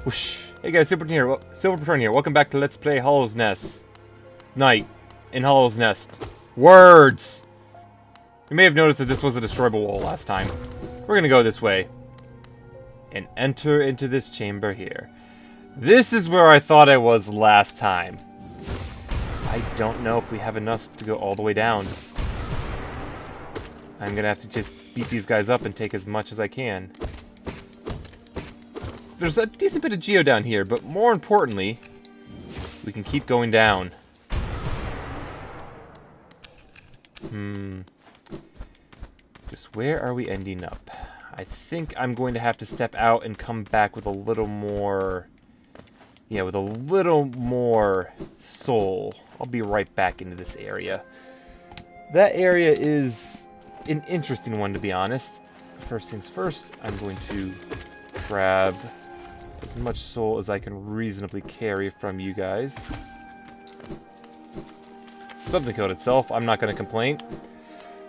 Whoosh. Hey guys, Silverton here. Welcome back to Let's Play Hollow's Nest. Night in Hollow's Nest. Words! You may have noticed that this was a destroyable wall last time. We're gonna go this way. And enter into this chamber here. This is where I thought I was last time. I don't know if we have enough to go all the way down. I'm gonna have to just beat these guys up and take as much as I can. There's a decent bit of geo down here, but more importantly, we can keep going down. Just where are we ending up? I think I'm going to have to step out and come back with a little more... Yeah, with a little more soul. I'll be right back into this area. That area is an interesting one, to be honest. First things first, I'm going to grab as much soul as I can reasonably carry from you guys. Something killed itself. I'm not going to complain.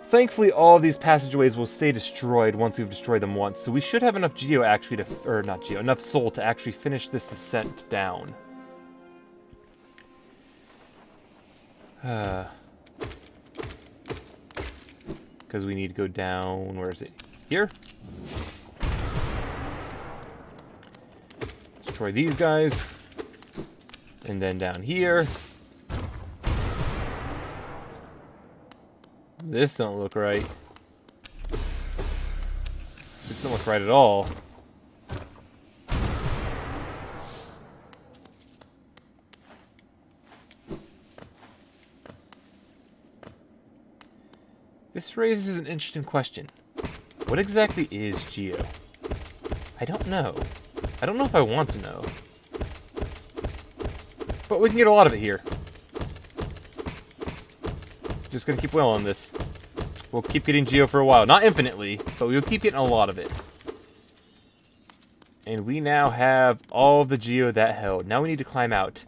Thankfully, all of these passageways will stay destroyed once we've destroyed them once, so we should have enough geo actually to, or not geo, enough soul to actually finish this descent down. Because we need to go down, where is it? Here? Destroy these guys. And then down here. This don't look right. This don't look right at all. This raises an interesting question. What exactly is geo? I don't know. I don't know if I want to know. But we can get a lot of it here. Just gonna keep well on this. We'll keep getting geo for a while. Not infinitely, but we'll keep getting a lot of it. And we now have all the geo that held. Now we need to climb out.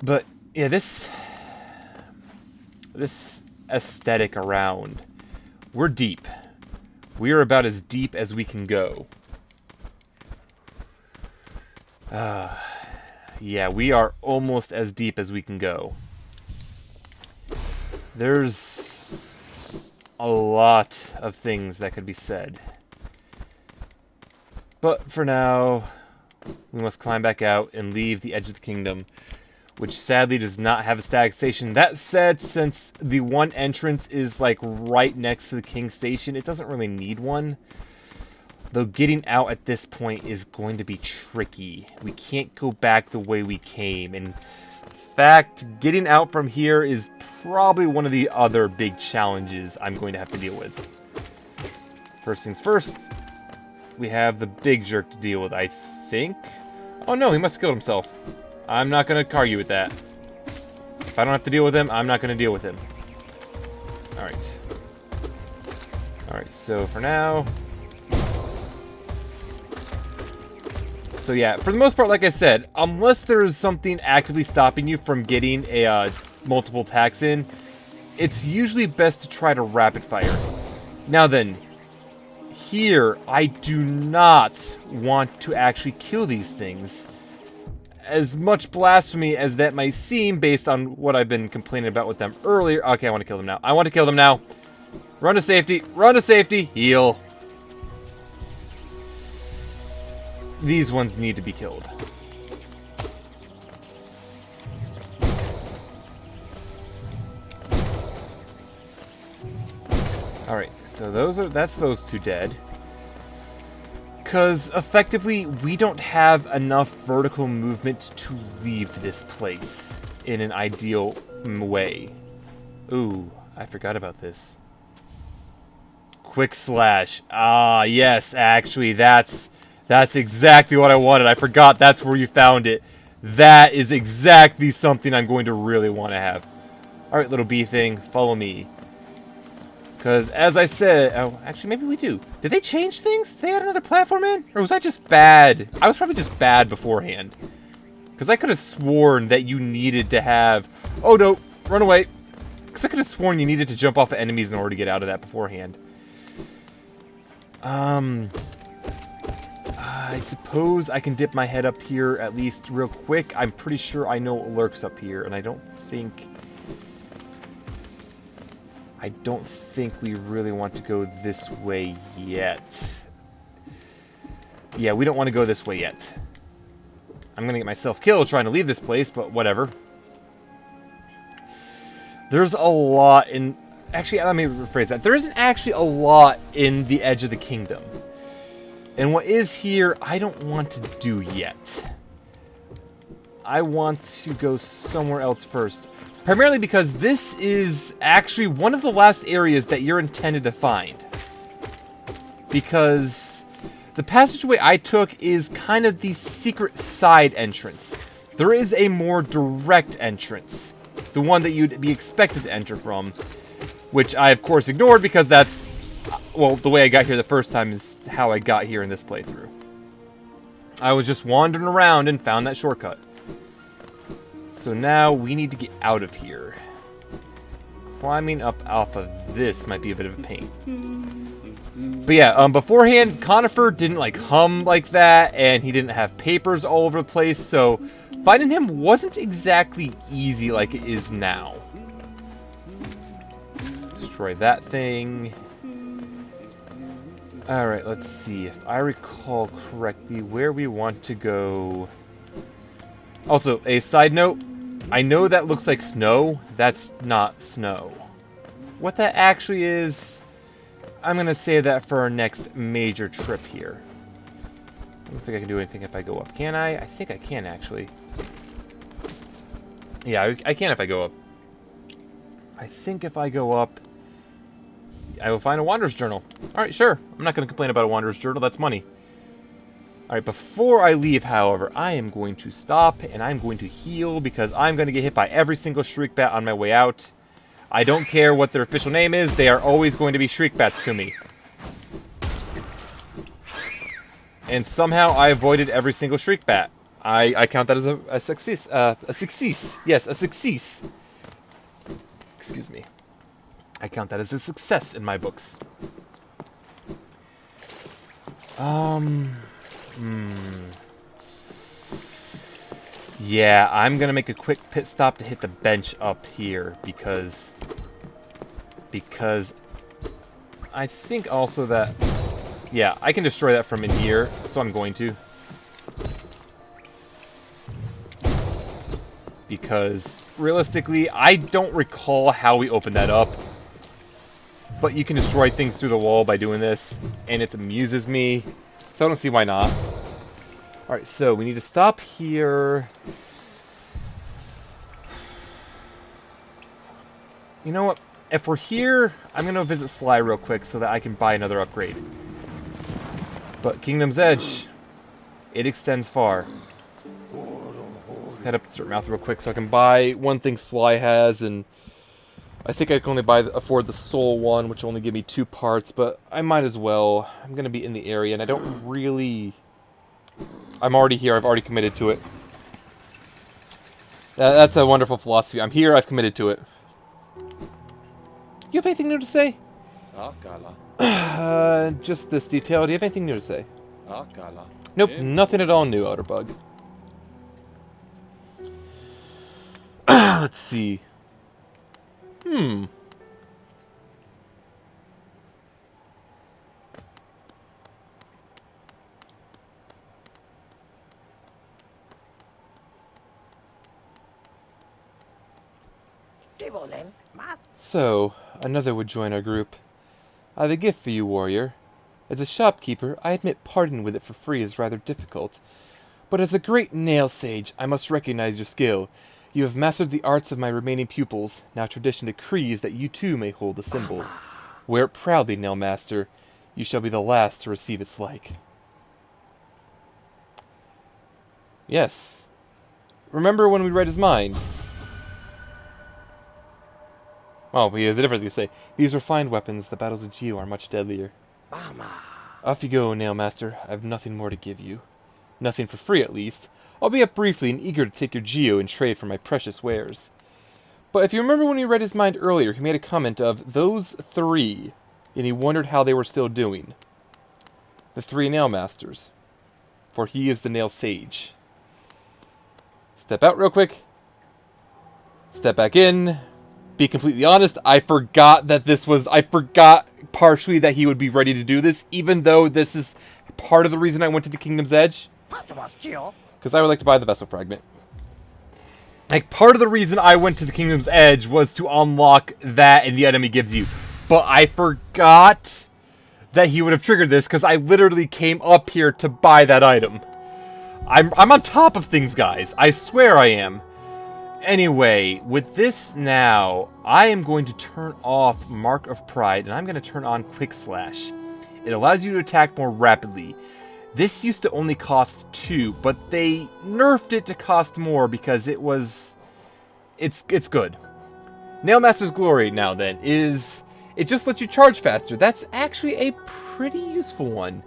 But, yeah, this aesthetic around. We're deep. We are about as deep as we can go. Yeah, we are almost as deep as we can go. There's a lot of things that could be said. But for now, we must climb back out and leave the edge of the kingdom, which sadly does not have a static station. That said, since the one entrance is like right next to the king station, it doesn't really need one. Though getting out at this point is going to be tricky. We can't go back the way we came. In fact, getting out from here is probably one of the other big challenges I'm going to have to deal with. First things first, we have the big jerk to deal with, I think. Oh no, he must have killed himself. I'm not going to argue with that. If I don't have to deal with him, I'm not going to deal with him. Alright. Alright, so for now... So yeah, for the most part, like I said, unless there's something actively stopping you from getting a multiple attacks in, it's usually best to try to rapid fire. Now then, here, I do not want to actually kill these things. As much blasphemy as that might seem based on what I've been complaining about with them earlier. Okay, I want to kill them now. I want to kill them now. Run to safety. Run to safety. Heal. These ones need to be killed. Alright, so that's those two dead. Because effectively, we don't have enough vertical movement to leave this place in an ideal way. Ooh, I forgot about this. Quick slash. Ah, yes, actually, that's exactly what I wanted. I forgot that's where you found it. That is exactly something I'm going to really want to have. Alright, little bee thing, follow me. Because, as I said... Oh, actually, maybe we do. Did they change things? Did they add another platform in? Or was I just bad? I was probably just bad beforehand. Because I could have sworn that you needed to have... Oh, no. Run away. Because I could have sworn you needed to jump off of enemies in order to get out of that beforehand. I suppose I can dip my head up here at least real quick. I'm pretty sure I know what lurks up here, and I don't think we really want to go this way yet. Yeah, we don't want to go this way yet. I'm gonna get myself killed trying to leave this place, but whatever. There's a lot in... Actually, let me rephrase that. There isn't actually a lot in the edge of the kingdom. And what is here, I don't want to do yet. I want to go somewhere else first. Primarily because this is actually one of the last areas that you're intended to find. Because the passageway I took is kind of the secret side entrance. There is a more direct entrance. The one that you'd be expected to enter from. Which I, of course, ignored because that's... Well, the way I got here the first time is how I got here in this playthrough. I was just wandering around and found that shortcut. So now we need to get out of here. Climbing up off of this might be a bit of a pain. But yeah, beforehand, Conifer didn't like hum like that, and he didn't have papers all over the place, so finding him wasn't exactly easy like it is now. Destroy that thing. Alright, let's see. If I recall correctly, where we want to go... Also, a side note. I know that looks like snow. That's not snow. What that actually is, I'm going to save that for our next major trip here. I don't think I can do anything if I go up. Can I? I think I can, actually. Yeah, I can if I go up. I think if I go up... I will find a Wanderer's Journal. Alright, sure. I'm not going to complain about a Wanderer's Journal. That's money. Alright, before I leave, however, I am going to stop and I'm going to heal because I'm going to get hit by every single Shriekbat on my way out. I don't care what their official name is. They are always going to be Shriekbats to me. And somehow I avoided every single Shriekbat. I count that as a success. A success. Yes, a success. Excuse me. I count that as a success in my books. Yeah, I'm gonna make a quick pit stop to hit the bench up here because I think also that, yeah, I can destroy that from in here, so I'm going to. Because realistically, I don't recall how we opened that up. But you can destroy things through the wall by doing this, and it amuses me, so I don't see why not. Alright, so we need to stop here. You know what? If we're here, I'm going to visit Sly real quick so that I can buy another upgrade. But Kingdom's Edge, it extends far. Let's head up to Dirtmouth real quick so I can buy one thing Sly has, and I think I can only afford the Soul one, which will only give me 2 parts, but I might as well. I'm going to be in the area, and I don't really... I'm already here. I've already committed to it. That's a wonderful philosophy. I'm here. I've committed to it. You have anything new to say? Just this detail. Do you have anything new to say? Nope, nothing at all new, ELDERBUG. Let's see. So, another would join our group. I have a gift for you, warrior. As a shopkeeper, I admit parting with it for free is rather difficult. But as a great nail sage, I must recognize your skill. You have mastered the arts of my remaining pupils. Now tradition decrees that you too may hold the symbol. Wear it proudly, Nail Master. You shall be the last to receive its like. Yes. Remember when we read his mind? Well, he has a different thing to say. These refined weapons, the battles of Geo, are much deadlier. Off you go, Nail Master. I have nothing more to give you. Nothing for free, at least. I'll be up briefly and eager to take your Geo and trade for my precious wares. But if you remember when we read his mind earlier, he made a comment of those 3, and he wondered how they were still doing. The 3 Nail Masters. for he is the Nail Sage. Step out real quick. Step back in. Be completely honest, I forgot partially that he would be ready to do this, even though this is part of the reason I went to the Kingdom's Edge. Because I would like to buy the Vessel Fragment. Like, part of the reason I went to the Kingdom's Edge was to unlock that and the item he gives you. But I forgot that he would have triggered this, because I literally came up here to buy that item. I'm on top of things, guys. I swear I am. Anyway, with this now, I am going to turn off Mark of Pride, and I'm going to turn on Quick Slash. It allows you to attack more rapidly. This used to only cost 2, but they nerfed it to cost more because it was... It's good. Nailmaster's Glory, now then, is... It just lets you charge faster. That's actually a pretty useful one.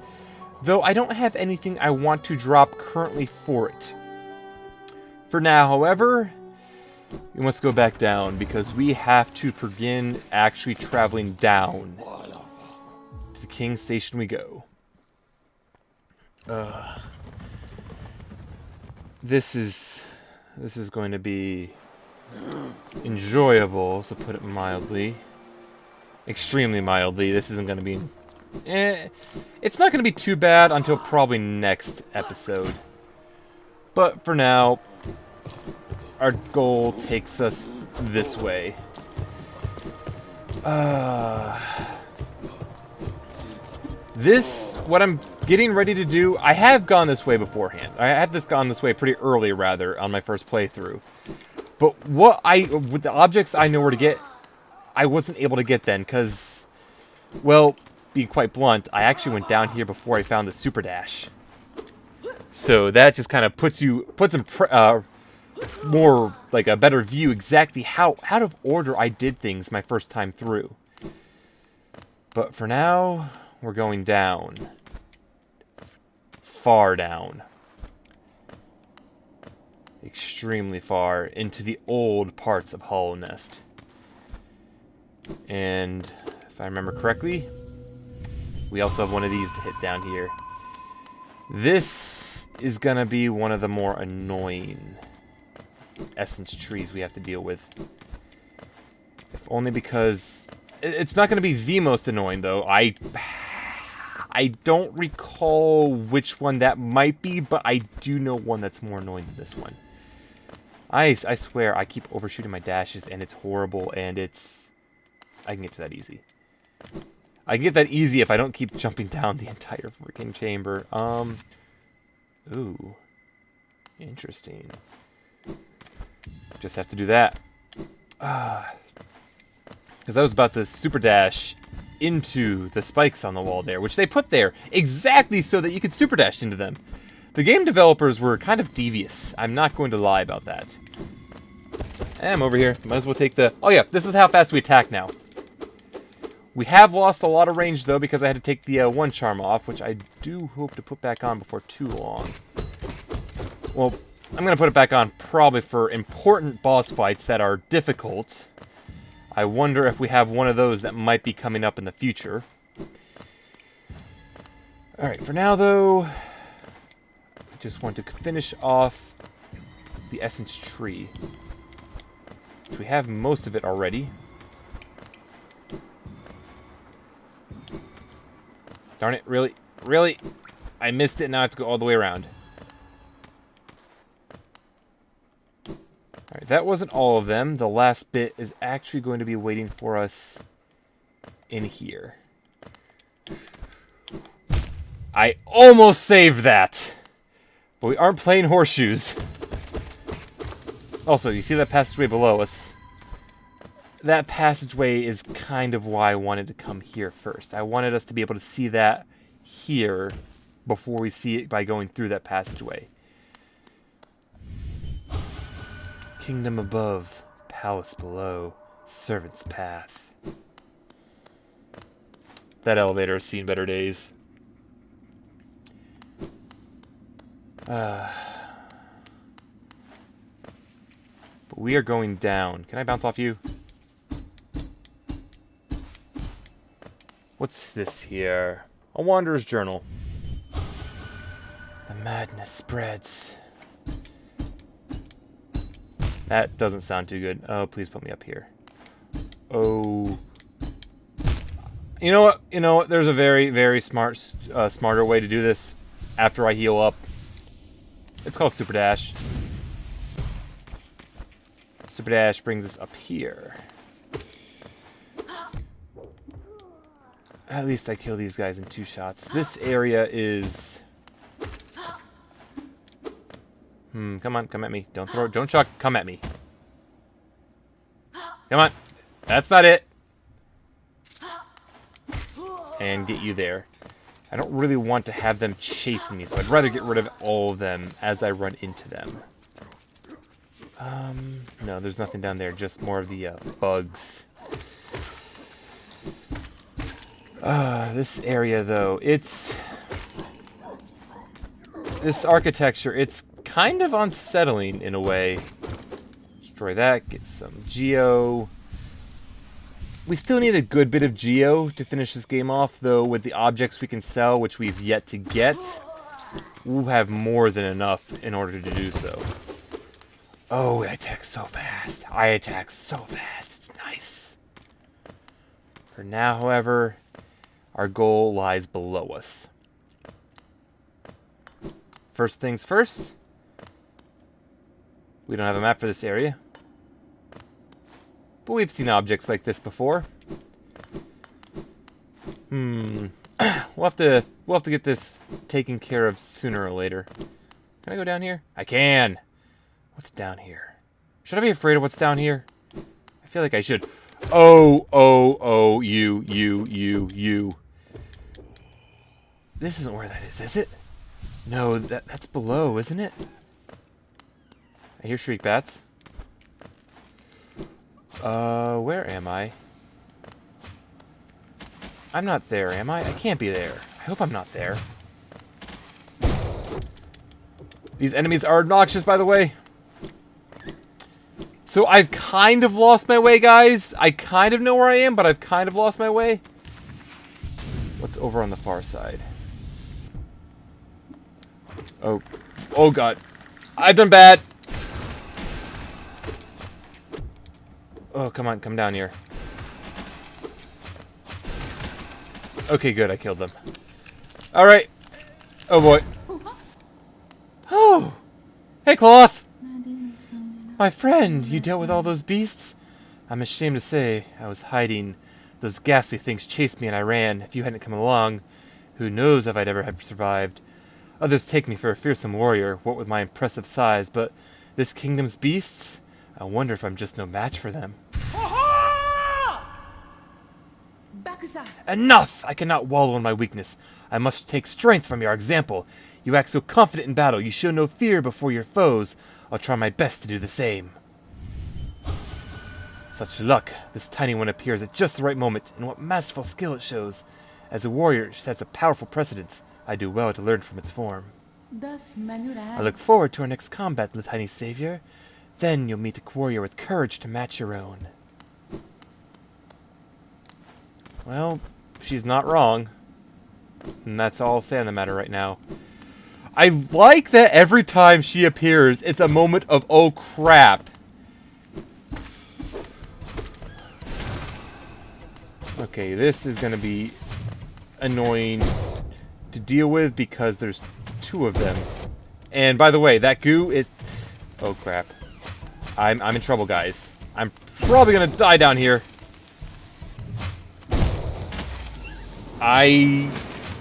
Though I don't have anything I want to drop currently for it. For now, however... We must go back down, because we have to begin actually traveling down. To the King's Station we go. This is going to be enjoyable, to put it mildly. Extremely mildly. This isn't going to be... it's not going to be too bad until probably next episode. But for now... Our goal takes us this way. What I'm getting ready to do, I have gone this way beforehand. I have gone this way pretty early, rather, on my first playthrough. But with the objects I know where to get, I wasn't able to get then, because, well, being quite blunt, I actually went down here before I found the Super Dash. So that just kind of puts in more like a better view exactly how out of order I did things my first time through. But for now, we're going down. Far down. Extremely far into the old parts of Hollow Nest. And if I remember correctly, we also have one of these to hit down here. This is gonna be one of the more annoying essence trees we have to deal with. If only because... It's not going to be the most annoying, though. I don't recall which one that might be, but I do know one that's more annoying than this one. I swear, I keep overshooting my dashes, and it's horrible, and it's... I can get to that easy. I can get that easy if I don't keep jumping down the entire freaking chamber. Ooh. Interesting. Just have to do that. Because I was about to super dash into the spikes on the wall there, which they put there exactly so that you could super dash into them. The game developers were kind of devious. I'm not going to lie about that. I'm over here. Might as well take the... Oh yeah, this is how fast we attack now. We have lost a lot of range, though, because I had to take the one charm off, which I do hope to put back on before too long. Well... I'm going to put it back on probably for important boss fights that are difficult. I wonder if we have one of those that might be coming up in the future. Alright, for now though, I just want to finish off the essence tree. Which we have most of it already. Darn it, really? Really? I missed it and now I have to go all the way around. Alright, that wasn't all of them. The last bit is actually going to be waiting for us in here. I almost saved that! But we aren't playing horseshoes. Also, you see that passageway below us? That passageway is kind of why I wanted to come here first. I wanted us to be able to see that here before we see it by going through that passageway. Kingdom above, palace below, servant's path. That elevator has seen better days. But we are going down. Can I bounce off you? What's this here? A Wanderer's Journal. The madness spreads. That doesn't sound too good. Oh, please put me up here. Oh. You know what? You know what? There's a very, very smarter way to do this after I heal up. It's called Super Dash. Super Dash brings us up here. At least I kill these guys in 2 shots. This area is... come on, come at me. Don't throw it. Don't chuck. Come at me. Come on. That's not it. And get you there. I don't really want to have them chasing me, so I'd rather get rid of all of them as I run into them. No, there's nothing down there. Just more of the bugs. This area, though, it's... This architecture, it's kind of unsettling in a way. Destroy that, get some geo. We still need a good bit of geo to finish this game off, though with the objects we can sell, which we've yet to get, we'll have more than enough in order to do so. Oh, I attack so fast. I attack so fast. It's nice. For now, however, our goal lies below us. First things first. We don't have a map for this area. But we've seen objects like this before. We'll have to get this taken care of sooner or later. Can I go down here? I can. What's down here? Should I be afraid of what's down here? I feel like I should. Oh, you. This isn't where that is it? No, that's below, isn't it? I hear shriek bats. Where am I? I'm not there, am I? I can't be there. I hope I'm not there. These enemies are obnoxious, by the way. So I've kind of lost my way, guys. I kind of know where I am, but I've kind of lost my way. What's over on the far side? Oh God. I've done bad. Oh, come on, come down here. Okay, good, I killed them. Alright. Oh boy. Oh! Hey, Cloth! My friend, you dealt with all those beasts? I'm ashamed to say, I was hiding. Those ghastly things chased me and I ran. If you hadn't come along, who knows if I'd ever have survived. Others take me for a fearsome warrior, what with my impressive size, but this kingdom's beasts? I wonder if I'm just no match for them. Enough! I cannot wallow in my weakness. I must take strength from your example. You act so confident in battle. You show no fear before your foes. I'll try my best to do the same. Such luck. This tiny one appears at just the right moment, and what masterful skill it shows. As a warrior, it sets a powerful precedence. I do well to learn from its form. I look forward to our next combat, the tiny savior. Then you'll meet a warrior with courage to match your own. Well, she's not wrong. And that's all I'll say on the matter right now. I like that every time she appears, it's a moment of, oh crap. Okay, this is going to be annoying to deal with because there's 2 of them. And by the way, that goo is... Oh crap. I'm in trouble, guys. I'm probably going to die down here. I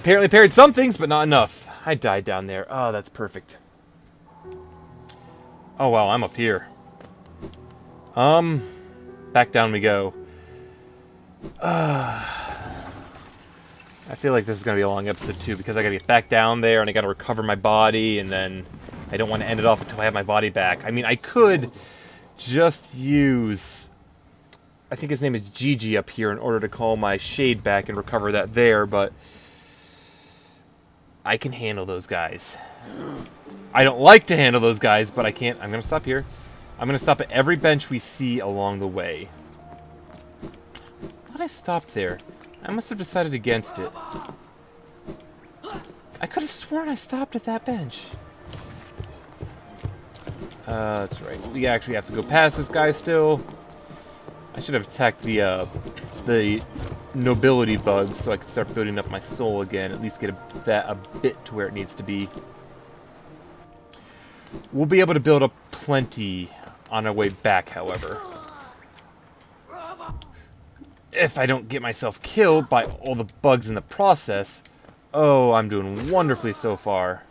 apparently parried some things, but not enough. I died down there. Oh, that's perfect. Oh, wow, I'm up here. Back down we go. I feel like this is going to be a long episode, too, because I got to get back down there, and I got to recover my body, and then I don't want to end it off until I have my body back. I mean, I could just use... I think his name is Gigi up here in order to call my shade back and recover that there, but I can handle those guys. I don't like to handle those guys, but I can't. I'm going to stop here. I'm going to stop at every bench we see along the way. I thought I stopped there. I must have decided against it. I could have sworn I stopped at that bench. That's right. We actually have to go past this guy still. I should have attacked the nobility bugs so I could start building up my soul again. At least get that a bit to where it needs to be. We'll be able to build up plenty on our way back, however. If I don't get myself killed by all the bugs in the process. Oh, I'm doing wonderfully so far.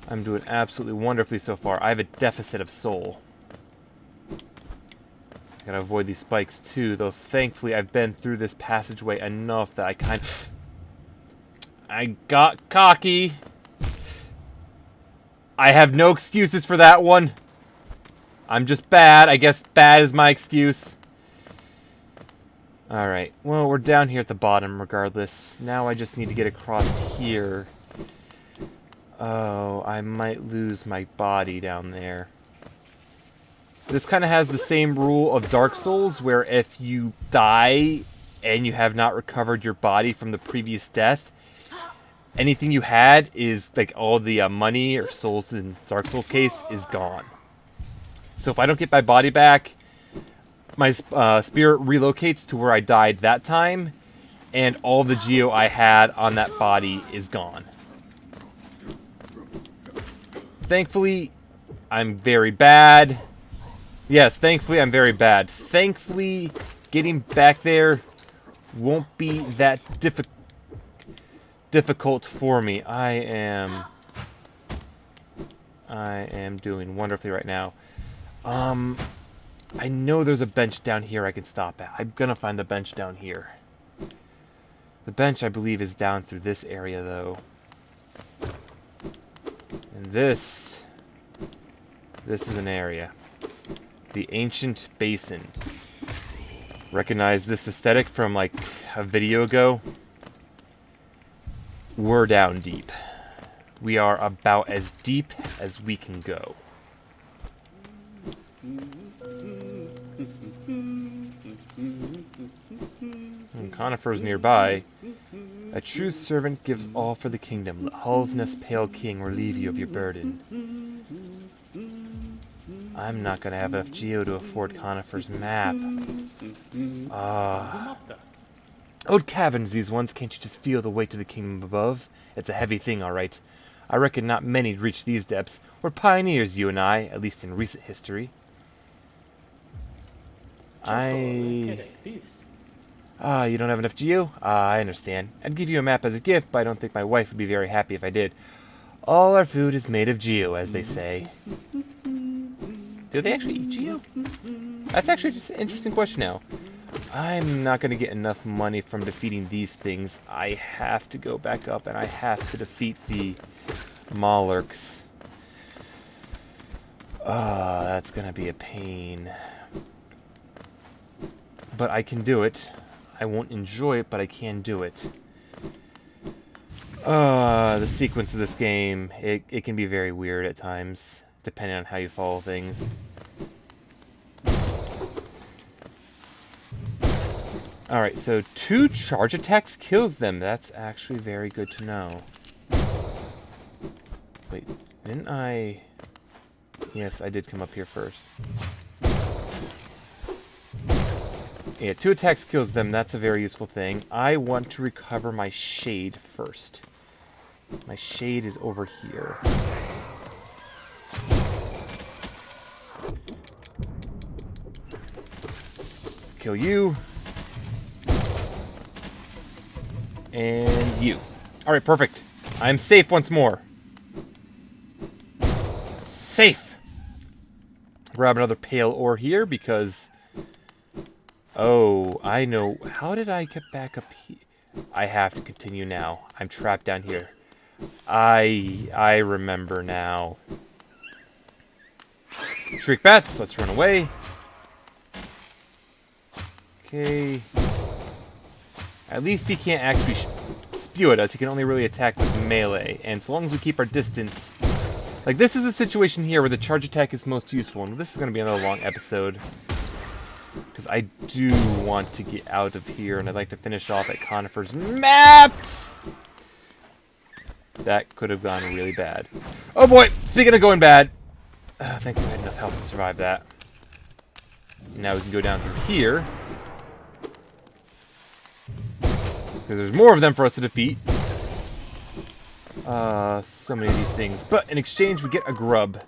I'm doing absolutely wonderfully so far. I have a deficit of soul. I gotta avoid these spikes too, though thankfully I've been through this passageway enough that I got cocky. I have no excuses for that one. I'm just bad. I guess bad is my excuse. Alright, well, we're down here at the bottom regardless. Now I just need to get across here. Oh, I might lose my body down there. This kind of has the same rule of Dark Souls, where if you die and you have not recovered your body from the previous death, anything you had is, like, all the money or souls in Dark Souls case is gone. So if I don't get my body back, my spirit relocates to where I died that time, and all the geo I had on that body is gone. Thankfully, I'm very bad. Yes, thankfully I'm very bad. Thankfully, getting back there won't be that difficult for me. I am doing wonderfully right now. I know there's a bench down here I can stop at. I'm gonna find the bench down here. The bench, I believe, is down through this area, though. And this is an area. The Ancient Basin. Recognize this aesthetic from, like, a video ago? We're down deep. We are about as deep as we can go. Conifers nearby. A true servant gives all for the kingdom. Let Halsness, pale king, relieve you of your burden. I'm not gonna have enough geo to afford Conifer's map. Old caverns, these ones. Can't you just feel the weight of the kingdom above? It's a heavy thing, alright. I reckon not many reach these depths. We're pioneers, you and I, at least in recent history. You don't have enough geo? I understand. I'd give you a map as a gift, but I don't think my wife would be very happy if I did. All our food is made of geo, as they say. Do they actually eat geo? That's actually just an interesting question now. I'm not going to get enough money from defeating these things. I have to go back up, and I have to defeat the Maulurks. That's going to be a pain. But I can do it. I won't enjoy it, but I can do it. The sequence of this game, it can be very weird at times, depending on how you follow things. Alright, so 2 charge attacks kills them. That's actually very good to know. Wait, didn't I... Yes, I did come up here first. Yeah, 2 attacks kills them. That's a very useful thing. I want to recover my shade first. My shade is over here. Kill you. And you. Alright, perfect. I'm safe once more. Safe! Grab another pale ore here because... Oh, I know. How did I get back up here? I have to continue now. I'm trapped down here. I remember now. Shriek bats, let's run away. Okay. At least he can't actually spew at us. He can only really attack with melee. And so long as we keep our distance... Like, this is a situation here where the charge attack is most useful. And this is going to be another long episode. Because I do want to get out of here. And I'd like to finish off at Conifer's maps! That could have gone really bad. Oh boy! Speaking of going bad, thankfully I had enough health to survive that. Now we can go down through here. Because there's more of them for us to defeat. So many of these things. But in exchange, we get a grub.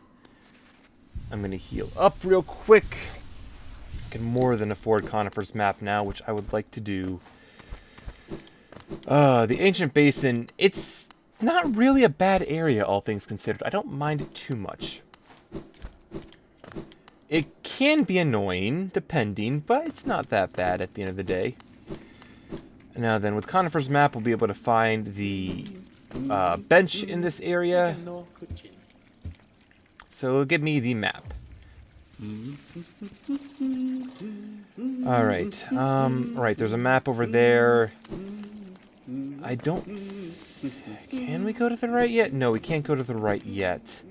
I'm going to heal up real quick. I can more than afford Conifer's map now, which I would like to do. The Ancient Basin, it's not really a bad area, all things considered. I don't mind it too much. It can be annoying, depending, but it's not that bad at the end of the day. Now then, with Conifer's map, we'll be able to find the bench in this area. So it'll give me the map. Alright, right, there's a map over there. I don't... Can we go to the right yet? No, we can't go to the right yet.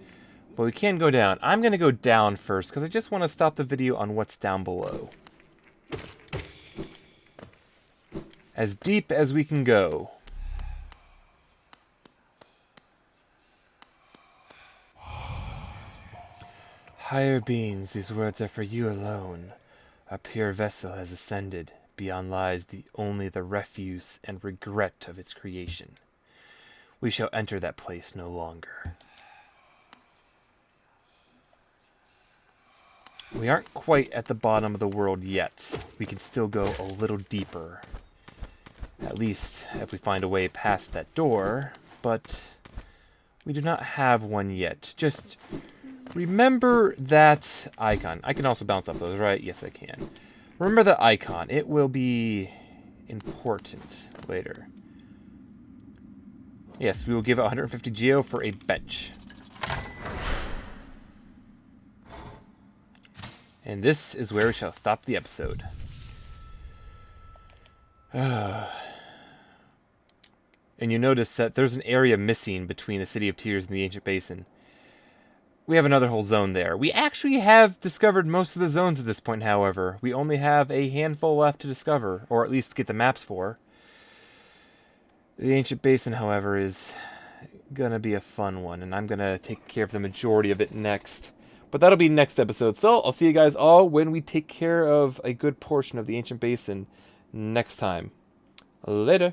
But we can go down. I'm going to go down first, because I just want to stop the video on what's down below. As deep as we can go. Higher beings, these words are for you alone. Our pure vessel has ascended. Beyond lies only the refuse and regret of its creation. We shall enter that place no longer. We aren't quite at the bottom of the world yet. We can still go a little deeper. At least if we find a way past that door. But we do not have one yet. Just remember that icon. I can also bounce off those, right? Yes, I can. Remember the icon. It will be important later. Yes, we will give it 150 geo for a bench. And this is where we shall stop the episode. And you notice that there's an area missing between the City of Tears and the Ancient Basin. We have another whole zone there. We actually have discovered most of the zones at this point, however. We only have a handful left to discover, or at least get the maps for. The Ancient Basin, however, is gonna be a fun one, and I'm gonna take care of the majority of it next. But that'll be next episode, so I'll see you guys all when we take care of a good portion of the Ancient Basin next time. Later.